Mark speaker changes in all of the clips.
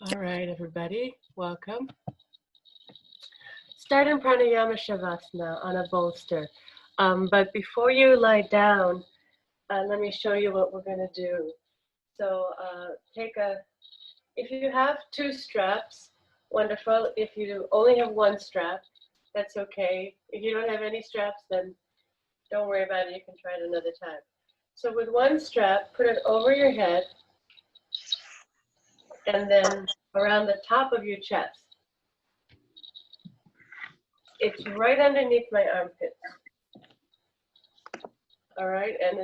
Speaker 1: All right, everybody, welcome. Start in Pranayama Shavasana on a bolster. But before you lie down, let me show you what we're going to do. So if you have two straps, wonderful. If you only have one strap, that's okay. If you don't have any straps, then don't worry about it. You can try it another time. So with one strap, put it over your head and then around the top of your chest. It's right underneath my armpits. All right, and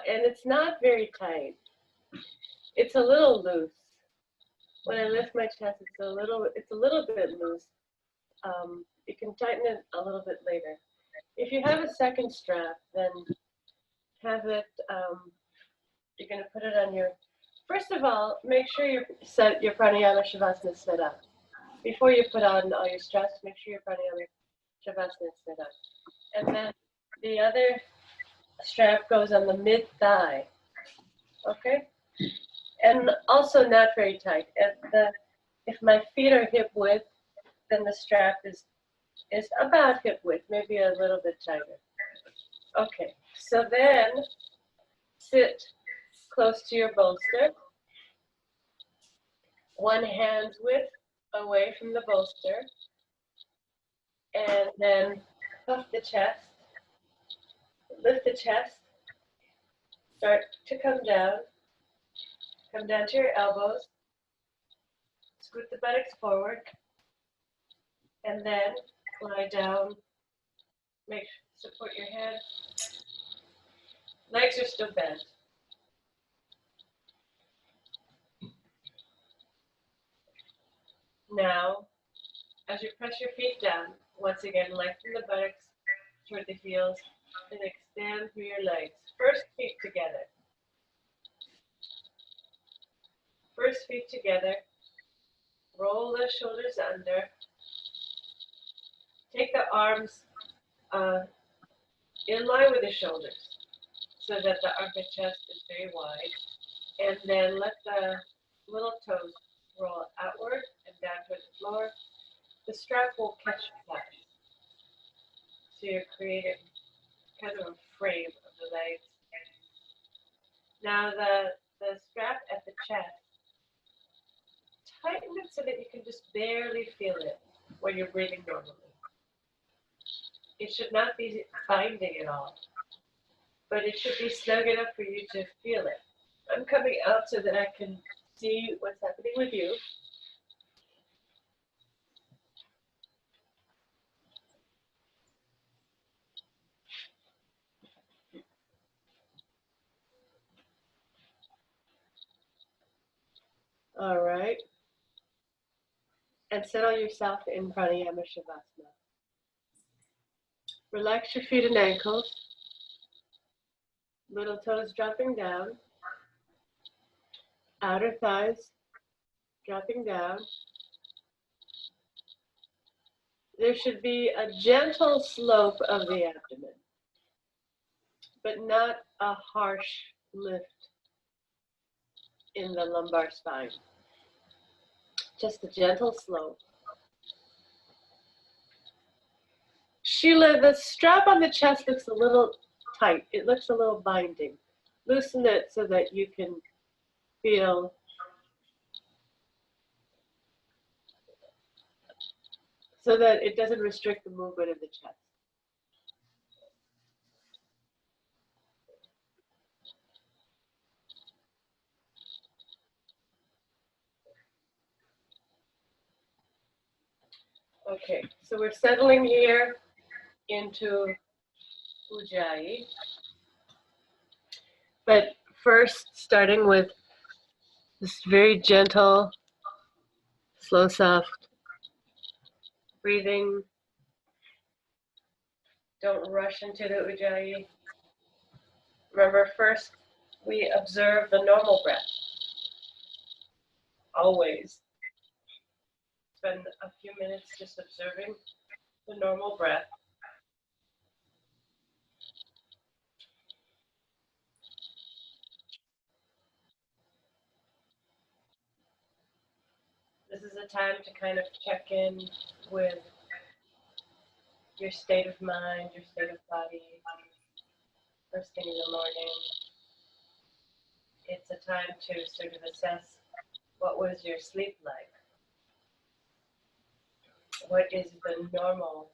Speaker 1: it's not very tight. It's a little loose. When I lift my chest, it's a little bit loose. You can tighten it a little bit later. If you have a second strap, then have it. You're going to put it on your. First of all, make sure your pranayama shavasana is set up. Before you put on all your straps, make sure your pranayama shavasana is set up. And then the other strap goes on the mid thigh. Okay? And also not very tight. If my feet are hip width, then the strap is about hip width, maybe a little bit tighter. Okay, so then sit close to your bolster, one hand's width away from the bolster, and then puff the chest, lift the chest, start to come down to your elbows, scoot the buttocks forward, and then lie down, support your head, legs are still bent. Now, as you press your feet down, once again, lengthen the buttocks toward the heels and extend through your legs. First feet together. First feet together. Roll the shoulders under. Take the arms in line with the shoulders so that the armpit chest is very wide. And then let the little toes roll outward and down toward the floor. The strap will catch flat. So you're creating kind of a frame of the legs. Now the strap at the chest, tighten it so that you can just barely feel it when you're breathing normally. It should not be binding at all, but it should be snug enough for you to feel it. I'm coming out so that I can see what's happening with you. All right. And settle yourself in Pranayama Shavasana. Relax your feet and ankles. Little toes dropping down. Outer thighs dropping down. There should be a gentle slope of the abdomen, but not a harsh lift in the lumbar spine. Just a gentle slope. Sheila, the strap on the chest looks a little tight. It looks a little binding. Loosen it so that you can feel so that it doesn't restrict the movement of the chest. Okay, so we're settling here into Ujjayi. But first, starting with this very gentle, slow, soft breathing. Don't rush into the Ujjayi. Remember, first we observe the normal breath. Always. Spend a few minutes just observing the normal breath. This is a time to kind of check in with your state of mind, your state of body, first thing in the morning. It's a time to sort of assess what was your sleep like? What is the normal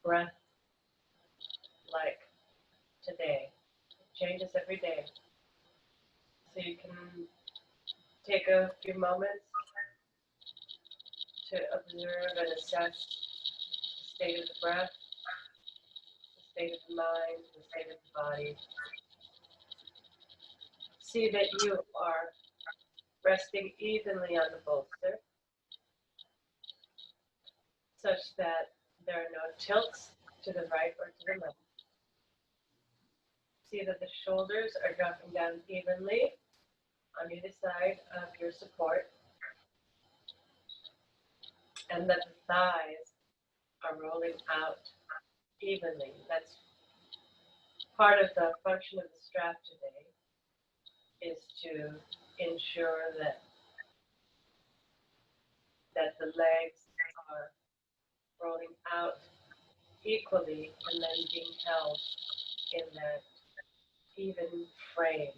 Speaker 1: breath like today? It changes every day. So you can take a few moments to observe and assess the state of the breath, the state of the mind, the state of the body. See that you are resting evenly on the bolster, such that there are no tilts to the right or to the left. See that the shoulders are dropping down evenly on either side of your support, and that the thighs are rolling out evenly. That's part of the function of the strap today, is to ensure that the legs are rolling out equally and then being held in that even frame.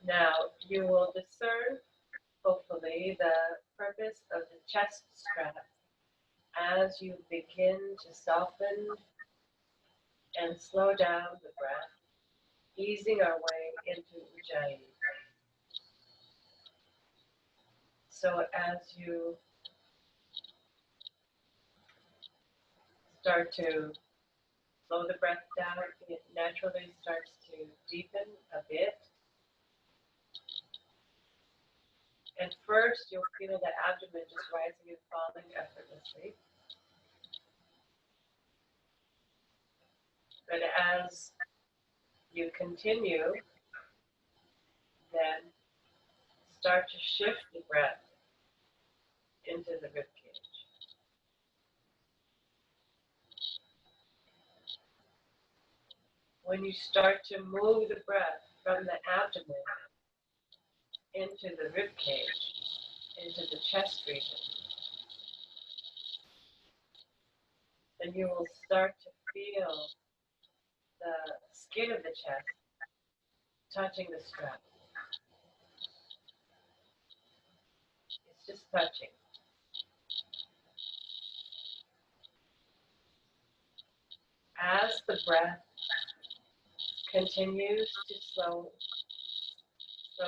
Speaker 1: Now you will discern, hopefully, the purpose of the chest strap as you begin to soften and slow down the breath, easing our way into Ujjayi. So as you start to slow the breath down, it naturally starts to deepen a bit. And first, you'll feel the abdomen just rising and falling effortlessly. But as you continue, then start to shift the breath into the ribcage. When you start to move the breath from the abdomen into the ribcage, into the chest region, then you will start to feel the skin of the chest touching the strap. It's just touching. As the breath continues to slow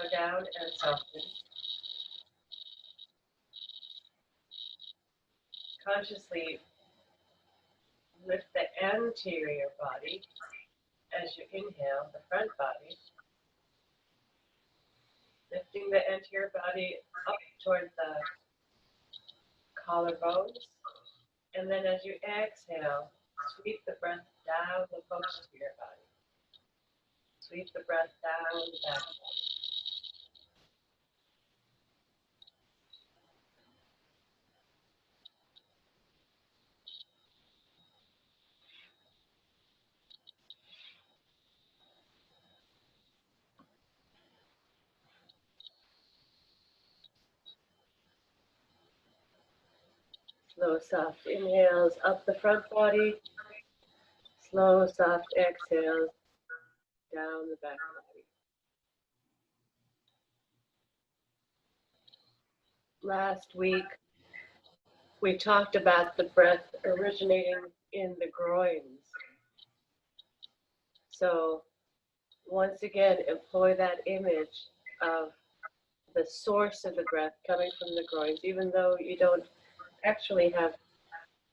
Speaker 1: down and soften, consciously lift the anterior body as you inhale, the front body, lifting the anterior body up toward the collarbones, and then as you exhale, sweep the breath down the posterior body. Sweep the breath down the back body. Slow, soft inhales up the front body. Slow, soft exhales down the back body. Last week, we talked about the breath originating in the groins. So once again, employ that image of the source of the breath coming from the groins, even though you don't actually have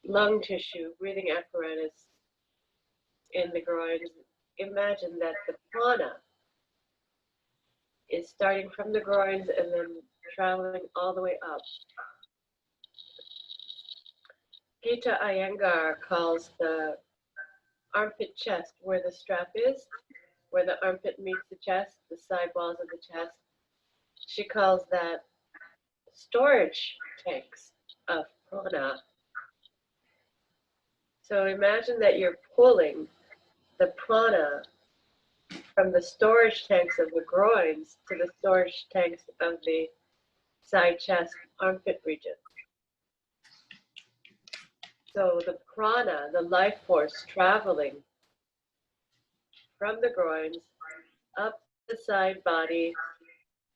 Speaker 1: lung tissue, breathing apparatus in the groins. Imagine that the prana is starting from the groins and then traveling all the way up. Gita Iyengar calls the armpit chest, where the strap is, where the armpit meets the chest, the side walls of the chest. She calls that storage tanks of prana. So imagine that you're pulling the prana from the storage tanks of the groins to the storage tanks of the side chest, armpit region. So the prana, the life force traveling from the groins up the side body,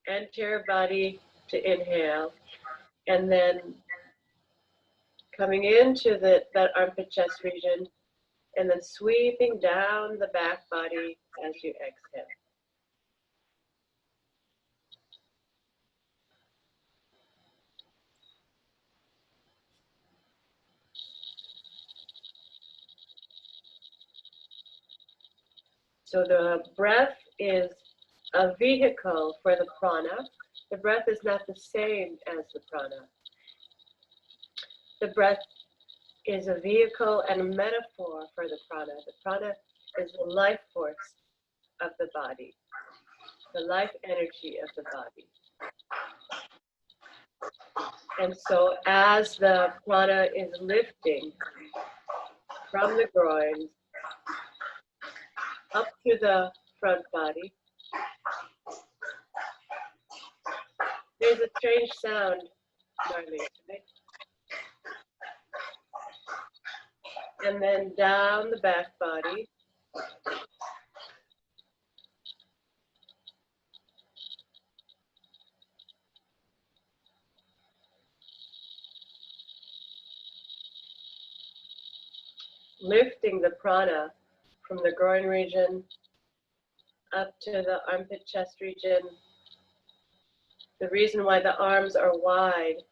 Speaker 1: anterior body to inhale, and then coming into that armpit chest region, and then sweeping down the back body as you exhale. So the breath is a vehicle for the prana. The breath is not the same as the prana. The breath is a vehicle and a metaphor for the prana. The prana is the life force of the body, the life energy of the body. And so as the prana is lifting from the groin up to the front body, there's a strange sound, Marlene, right? And then down the back body. Lifting the prana from the groin region up to the armpit chest region. The reason why the arms are wide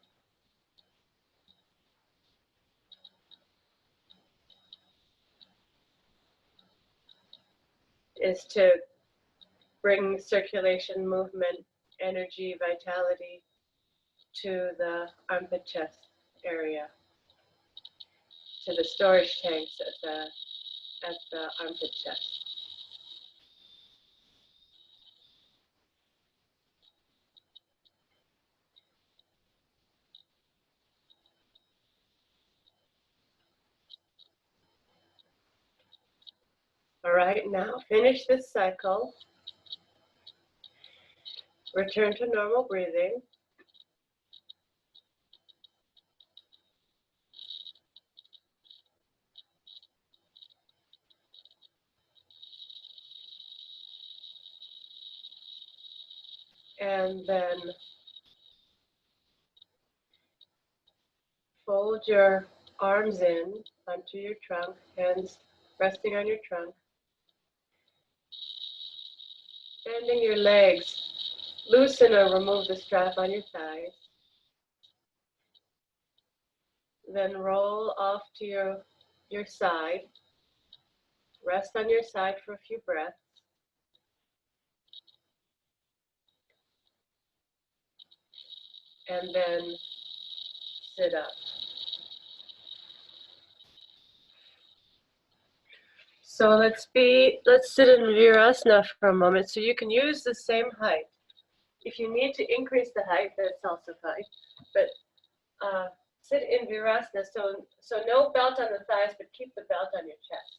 Speaker 1: is to bring circulation, movement, energy, vitality to the armpit chest area, to the storage tanks at the armpit chest. All right, now finish this cycle. Return to normal breathing. And then fold your arms in onto your trunk, hands resting on your trunk. Bending your legs, loosen or remove the strap on your thighs. Then roll off to your side. Rest on your side for a few breaths. And then sit up. So let's sit in Virasana for a moment. So you can use the same height. If you need to increase the height, that's also fine. But sit in Virasana, so no belt on the thighs, but keep the belt on your chest.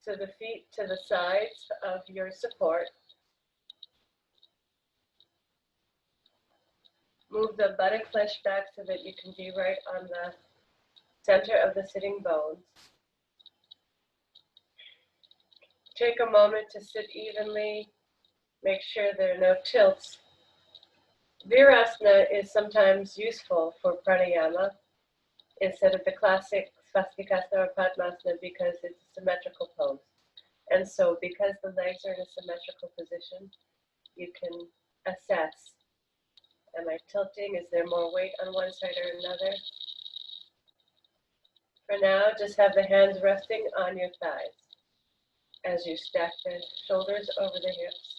Speaker 1: So the feet to the sides of your support. Move the buttock flesh back so that you can be right on the center of the sitting bones. Take a moment to sit evenly. Make sure there are no tilts. Virasana is sometimes useful for pranayama instead of the classic swastikasana or padmasana because it's a symmetrical pose. And so because the legs are in a symmetrical position, you can assess, am I tilting? Is there more weight on one side or another? For now, just have the hands resting on your thighs as you stack the shoulders over the hips,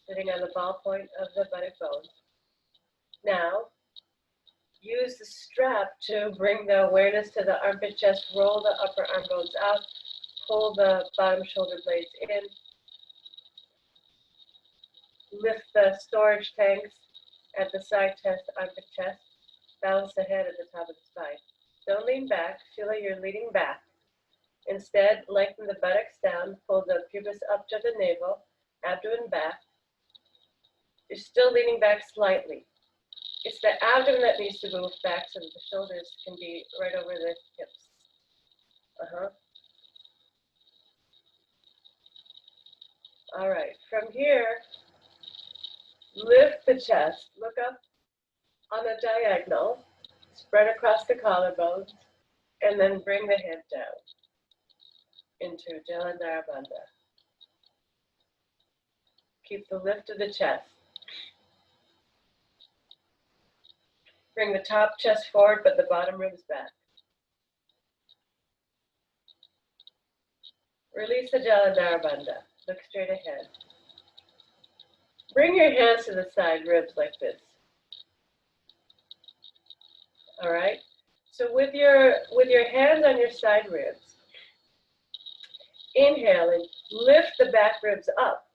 Speaker 1: sitting on the ball point of the buttock bone. Now, use the strap to bring the awareness to the armpit chest, roll the upper arm bones out, pull the bottom shoulder blades in, lift the storage tanks at the side chest, armpit chest, balance the head at the top of the spine. lean back. Sheila, you're leaning back. Instead, lengthen the buttocks down, pull the pubis up to the navel, abdomen back. You're still leaning back slightly. It's the abdomen that needs to move back so that the shoulders can be right over the hips. All right, from here, lift the chest, look up on a diagonal, spread across the collarbones, and then bring the head down into Jalandhara Bandha. Keep the lift of the chest. Bring the top chest forward, but the bottom ribs back. Release the Jalandhara Bandha. Look straight ahead. Bring your hands to the side ribs like this. All right? So with your hands on your side ribs, inhaling, lift the back ribs up.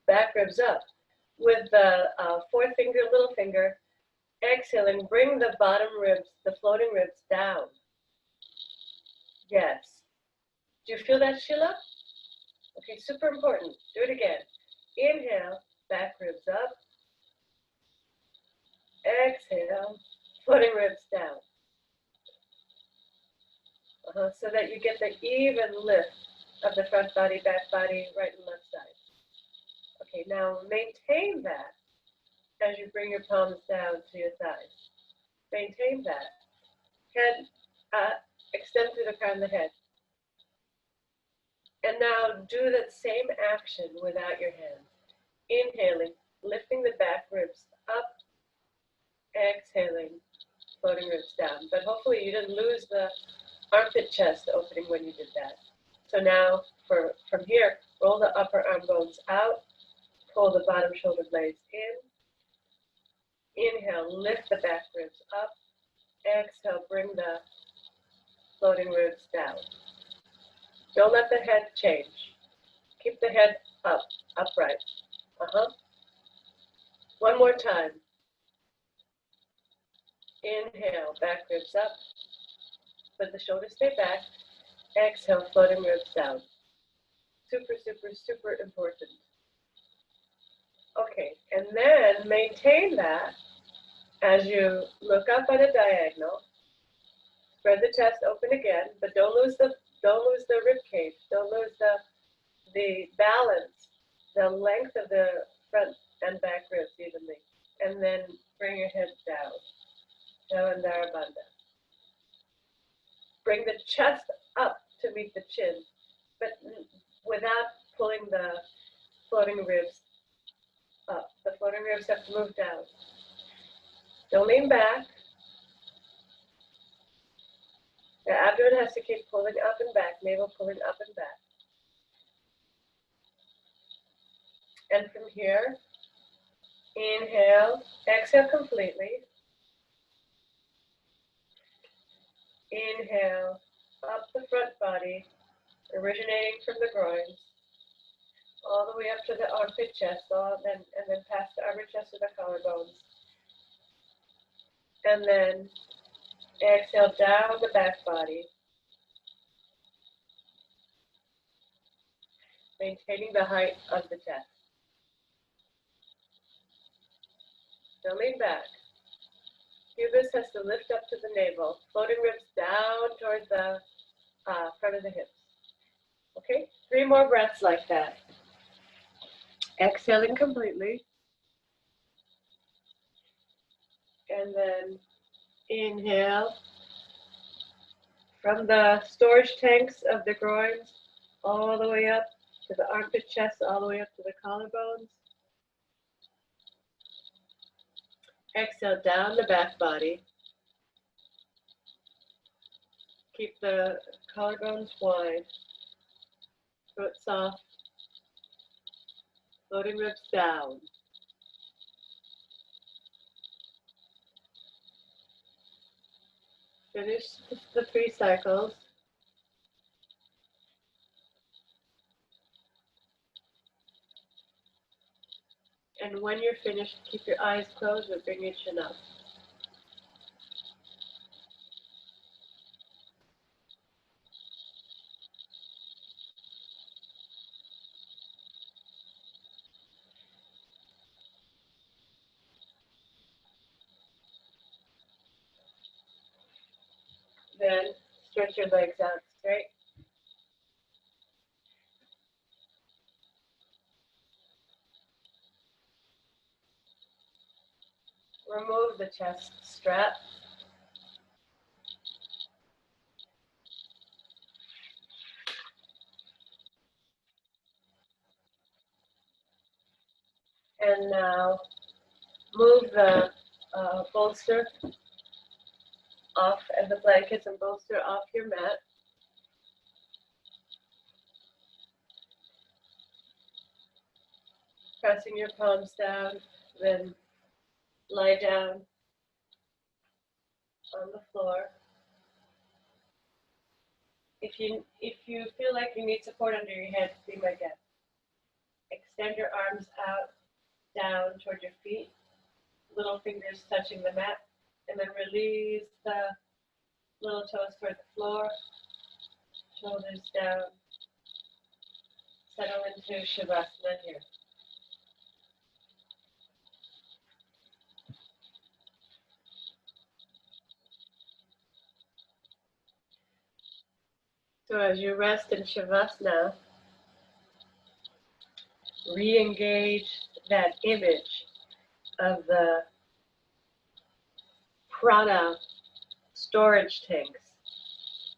Speaker 1: Back ribs up. With the fourth finger, little finger, exhaling, bring the bottom ribs, the floating ribs down. Yes. Do you feel that, Sheila? Okay, super important. Do it again. Inhale, back ribs up. Exhale, floating ribs down. So that you get the even lift of the front body, back body, right and left side. Okay, now maintain that as you bring your palms down to your thighs. Maintain that. Head extend through the crown of the head. And now do that same action without your hands. Inhaling, lifting the back ribs up. Exhaling, floating ribs down. But hopefully you didn't lose the armpit chest opening when you did that. So now from here, roll the upper arm bones out. Pull the bottom shoulder blades in. Inhale, lift the back ribs up. Exhale, bring the floating ribs down. Don't let the head change. Keep the head up, upright. One more time. Inhale, back ribs up. Let the shoulders stay back. Exhale, floating ribs down. Super, super, super important. Okay, and then maintain that as you look up at a diagonal. Spread the chest open again, but don't lose the rib cage. Don't lose the balance, the length of the front and back ribs evenly. And then bring your head down. Jalandhara Bandha. Bring the chest up to meet the chin, but without pulling the floating ribs up. The floating ribs have to move down. Don't lean back. The abdomen has to keep pulling up and back, navel pulling up and back. And from here, inhale, exhale completely. Inhale, up the front body, originating from the groins, all the way up to the armpit chest, and then past the armpit chest to the collarbones. And then exhale down the back body, maintaining the height of the chest. Now lean back. Pubis has to lift up to the navel, floating ribs down towards the front of the hips. Okay, 3 more breaths like that. Exhaling completely. And then inhale from the storage tanks of the groins all the way up to the armpit chest, all the way up to the collarbones. Exhale down the back body. Keep the collarbones wide, throat soft, floating ribs down. Finish the 3 cycles. And when you're finished, keep your eyes closed or bring your chin up. Then stretch your legs out straight. Remove the chest strap. And now move the bolster off, and the blankets and bolster off your mat. Pressing your palms down, then lie down on the floor. If you feel like you need support under your head, be my guest. Extend your arms out, down toward your feet, little fingers touching the mat, and then release the little toes toward the floor, shoulders down. Settle into Shavasana here. So as you rest in Shavasana, re-engage that image of the prana storage tanks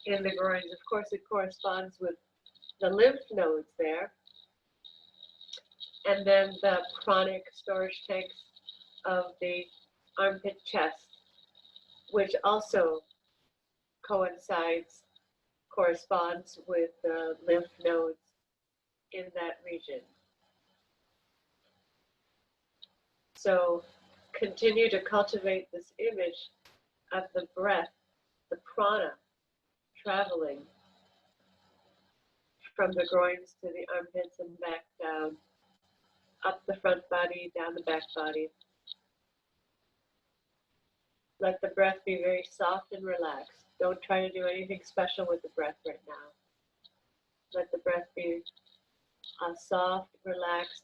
Speaker 1: in the groins. Of course, it corresponds with the lymph nodes there, and then the pranic storage tanks of the armpit chest, which also corresponds with the lymph nodes in that region. So continue to cultivate this image of the breath, the prana, traveling from the groins to the armpits and back down, up the front body, down the back body. Let the breath be very soft and relaxed. Don't try to do anything special with the breath right now. Let the breath be a soft, relaxed,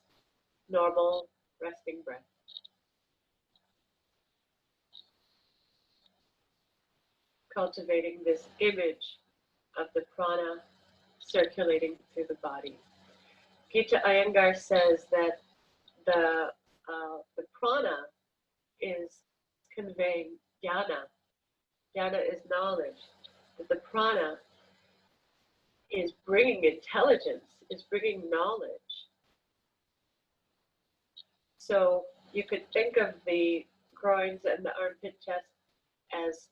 Speaker 1: normal, resting breath. Cultivating this image of the prana circulating through the body. Gita Iyengar says that the prana is conveying jnana. Jnana is knowledge. That the prana is bringing intelligence, is bringing knowledge. So you could think of the groins and the armpit chest as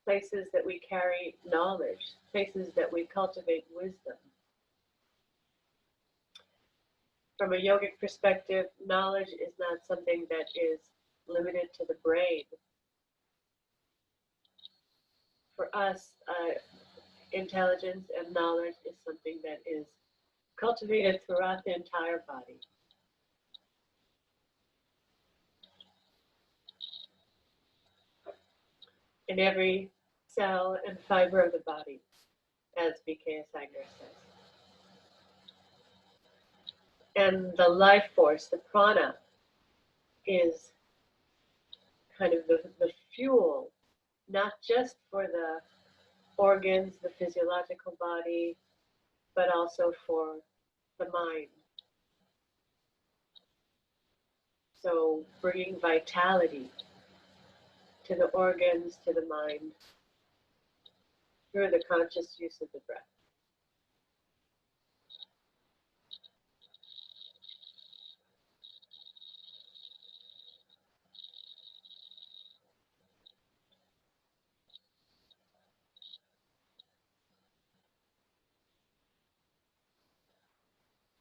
Speaker 1: places that we carry knowledge, places that we cultivate wisdom. From a yogic perspective, knowledge is not something that is limited to the brain. For us, intelligence and knowledge is something that is cultivated throughout the entire body. In every cell and fiber of the body, as B.K.S. Iyengar says. And the life force, the prana, is kind of the fuel, not just for the organs, the physiological body, but also for the mind. So bringing vitality to the organs, to the mind, through the conscious use of the breath.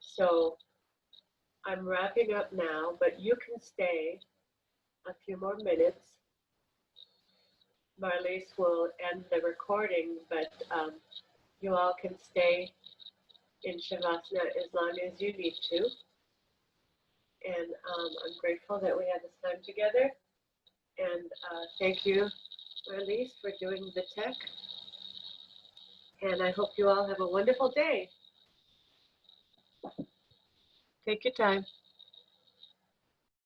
Speaker 1: So I'm wrapping up now, but you can stay a few more minutes. Marlies will end the recording, but you all can stay in Shavasana as long as you need to. And I'm grateful that we had this time together. And thank you, Marlies, for doing the tech. And I hope you all have a wonderful day. Take your time.